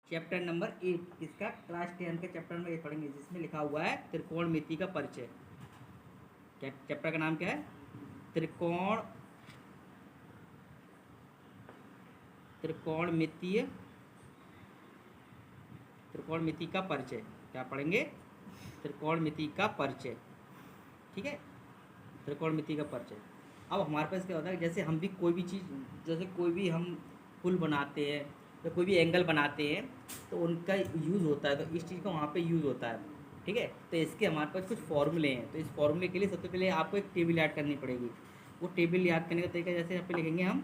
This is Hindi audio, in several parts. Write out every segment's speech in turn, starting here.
चैप्टर नंबर 8 इसका क्लास 10 के चैप्टर नंबर 8 पढ़ेंगे, जिसमें लिखा हुआ है त्रिकोणमिति का परिचय। चैप्टर का नाम क्या है? त्रिकोण त्रिकोणमितीय त्रिकोणमिति का परिचय। क्या पढ़ेंगे? त्रिकोणमिति का परिचय। ठीक है, त्रिकोणमिति का परिचय। अब हमारे पास क्या होता है, जैसे हम भी कोई भी चीज़, जैसे कोई भी हम पुल बनाते हैं या कोई भी एंगल बनाते हैं तो उनका यूज़ होता है, तो इस चीज़ का वहाँ पे यूज़ होता है। ठीक है, तो इसके हमारे पास कुछ फॉर्मूले हैं। तो इस फॉर्मूले के लिए सबसे पहले आपको एक टेबल याद करनी पड़ेगी। वो टेबल याद करने का तरीका, जैसे यहाँ पे लिखेंगे हम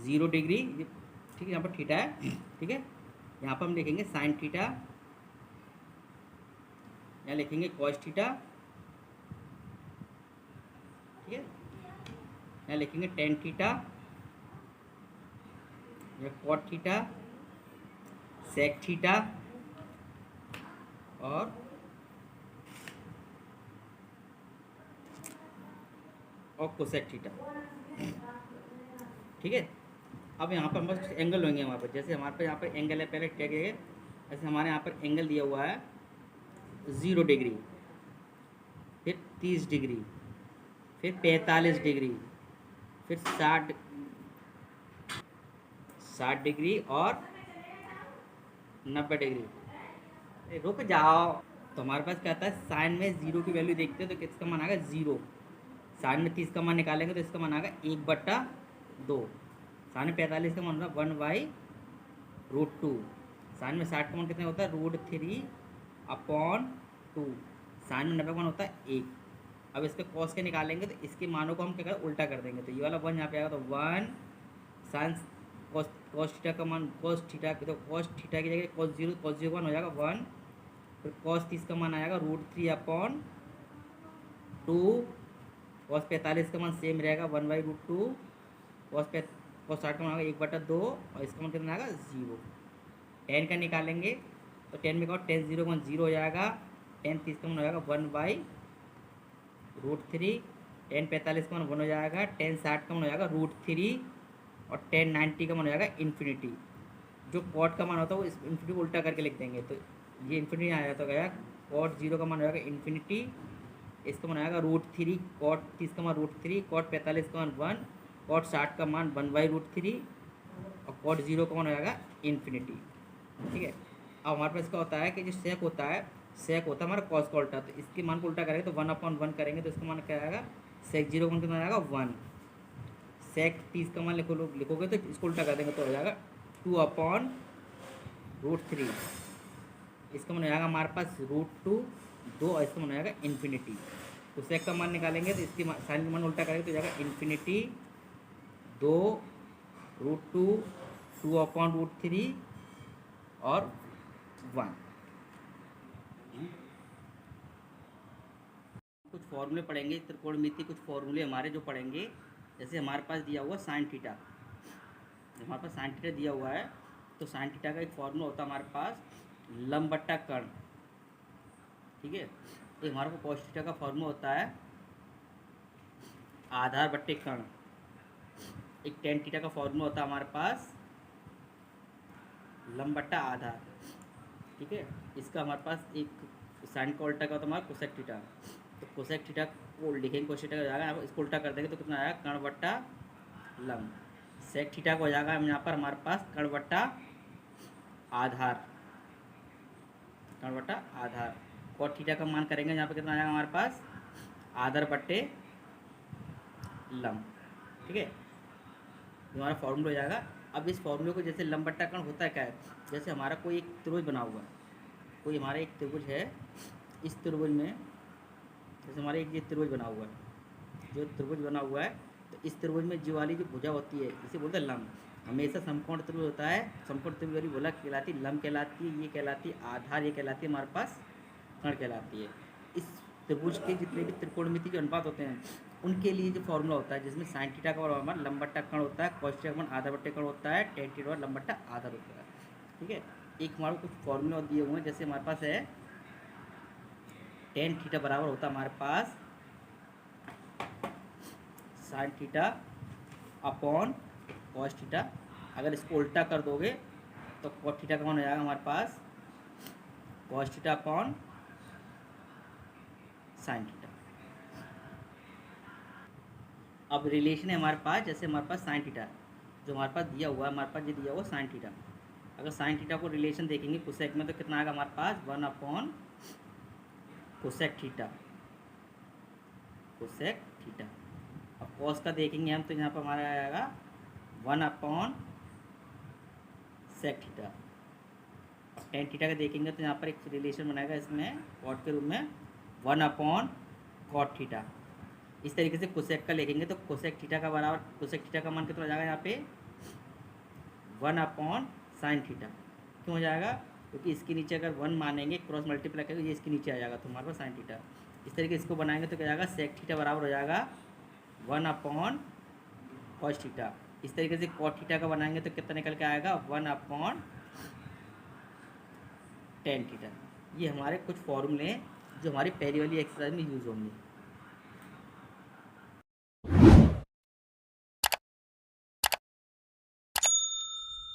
0 डिग्री, ठीक है, यहाँ पर थीटा है, ठीक है, यहाँ पर हम लिखेंगे साइन थीटा, यहाँ लिखेंगे कॉस थीटा, ठीक है, यहाँ लिखेंगे टेन थीटा, या कॉट थीटा, सेक थीटा और कोसेक थीटा। ठीक है, अब यहाँ पर हम बस एंगल लेंगे हमारे पास। जैसे हमारे पास यहाँ पर एंगल है, पहले क्या करेंगे, जैसे हमारे यहाँ पर एंगल दिया हुआ है 0 डिग्री, फिर 30 डिग्री, फिर 45 डिग्री, फिर 60 डिग्री और 90 डिग्री। रुक जाओ। तो हमारे पास क्या आता है, साइन में 0 की वैल्यू देखते हैं तो किसका मान आएगा 0। साइन में 30 का मान निकालेंगे तो इसका मान आएगा 1/2। साइन में 45 का मान होगा 1/√2। साइन में 60 का मान कितना होता है, √3/2। साइन में 90 का मान होता है 1। अब इसके कॉस के निकालेंगे तो इसके मानों को हम क्या करें, उल्टा कर देंगे। तो ये वाला 1 यहाँ पे आएगा, तो 1 साइन कॉस थीटा का मान, कॉस थीटा, तो कॉस थीटा की जगह कॉस 0 1 हो जाएगा 1। फिर कॉस 30 का मान आएगा √3/2। कॉस 45 का मान सेम रहेगा 1/√2। कॉस 60 का मान आएगा 1/2 और इसका मान कितना आएगा 0। 10 का निकालेंगे तो 10 में 10 0 का मान 0 हो जाएगा। 10 30 का मान हो जाएगा 1/√3। 10 45 का मान 1 हो जाएगा। 10 60 का मान हो जाएगा √3 और 10 90 का मान हो जाएगा इन्फिनिटी। जो कॉट का मान होता है वो इस इन्फिनिटी को उल्टा करके लिख देंगे, तो ये इन्फिनिटी आया तो गया। कॉट 0 का मान हो जाएगा इन्फिनिटी, इसका मान आएगा √3। कॉट 30 का मान √3, कॉट 45 का मान 1, कॉट 60 का मान 1/√3 और कॉट 0 का मान हो जाएगा इन्फिनिटी। ठीक है, अब हमारे पास क्या होता है कि जो सेक होता है, सेक होता है हमारा कॉस का उल्टा। तो इसके मान को उल्टा करेंगे तो 1/1 करेंगे तो इसका मान क्या आएगा, सेक 0 का मान कितना आएगा 1। सेक 30 का मान लिखोगे तो इसको उल्टा कर देंगे तो हो जाएगा 2/√3। इसका मान हो जाएगा हमारे पास √2 और इसका मान हो जाएगा इन्फिनिटी। तो सेक का मान निकालेंगे तो इसकी साइन का मान उल्टा करेंगे तो जाएगा इन्फिनिटी 2√2 2/√3 और 1। कुछ फॉर्मूले पढ़ेंगे त्रिकोणमिति, कुछ फॉर्मूले हमारे जो पढ़ेंगे। जैसे हमारे पास दिया हुआ साइन थीटा, हमारे पास साइन थीटा दिया हुआ है तो साइन थीटा का एक फॉर्मूला होता है हमारे पास, लंब बट्टा कर्ण। ठीक है, तो हमारे पास कॉस थीटा का फॉर्मूला होता है आधार बट्टे कर्ण। एक टेन थीटा का फॉर्मूला होता है हमारे पास लंब बट्टा आधार। ठीक है, इसका हमारे पास एक साइन का उल्टा का होता है हमारा कोसेक थीटा। तो कोसेक थीटा को लिखेंगे, कोसेक थीटा हो जाएगा, इसको उल्टा कर देंगे तो कितना आएगा, कर्ण बट्टा लंब। सेक थीटा को हो जाएगा हम यहाँ पर हमारे पास कर्ण बट्टा आधार, कर्ण बट्टा आधार। कॉट थीटा का मान करेंगे यहाँ पर कितना आएगा हमारे पास, आधार बट्टे लंब। ठीक है, हमारा फॉर्मूला हो जाएगा। अब इस फॉर्मूले को, जैसे लंब बट्टा कर्ण होता है क्या है, जैसे हमारा कोई एक त्रिभुज बना हुआ है, कोई हमारा एक त्रिभुज है, इस त्रिभुज में जैसे हमारा एक ये त्रिभुज बना हुआ है, जो त्रिभुज बना हुआ है तो इस त्रिभुज में जो वाली जो भुजा होती है इसे बोलते हैं लंब। हमेशा समकोण त्रिभुज होता है, समकोण त्रिभुज वाली भुजा कहलाती है लंब कहलाती है, ये कहलाती है आधार, ये कहलाती है हमारे पास कर्ण कहलाती है। इस त्रिभुज के जितने भी त्रिकोणमिति के अनुपात होते हैं उनके लिए जो फॉर्मूला होता है, जिसमें साइन थीटा का बराबर लंब बट्टा कर्ण होता है, कॉस थीटा का आधार बट्टे कर्ण होता है, टेन थीटा लंब बट्टा आधार होता है। ठीक है, एक हमारे कुछ फॉर्मूला दिए हुए हैं, जैसे हमारे पास है टेन थीटा बराबर होता है हमारे पास sine theta upon cos theta. अगर इसको उल्टा कर दोगे तो कॉट थीटा का मान हो जाएगा हमारे पास cos theta upon sine theta. अब रिलेशन है हमारे पास, जैसे हमारे पास साइन थीटा जो हमारे पास दिया हुआ है, हमारे पास ये दिया हुआ साइन थीटा, अगर साइन थीटा को रिलेशन देखेंगे कोसेक में तो कितना आएगा हमारे पास 1 upon cosec theta, cosec theta. अब कॉस का देखेंगे हम तो यहाँ पर हमारा आएगा 1 अपॉन सेक थीटा। अब टेन थीटा का देखेंगे तो यहाँ पर एक रिलेशन बनाएगा इसमें कॉट के रूप में 1 अपॉन कॉट थीटा। इस तरीके से कोसेक का लिखेंगे तो कोसेक थीटा का बराबर कोसेक थीटा का मान कितना हो जाएगा यहाँ पे 1 अपॉन साइन थीटा। क्यों हो जाएगा? क्योंकि इसके नीचे अगर 1 मानेंगे क्रॉस मल्टीप्लाई करेंगे ये इसके नीचे आ जाएगा तो हमारे पास साइन थीटा। इस तरीके इसको बनाएंगे तो क्या जाएगा सेक थीटा बराबर हो जाएगा 1 अपॉन कॉस थीटा। इस तरीके से कॉट थीटा का बनाएंगे तो कितना निकल के आएगा 1 अपॉन टेन थीटा। ये हमारे कुछ फॉर्मूले हैं जो हमारी पहली वाली एक्सरसाइज में यूज़ होंगे।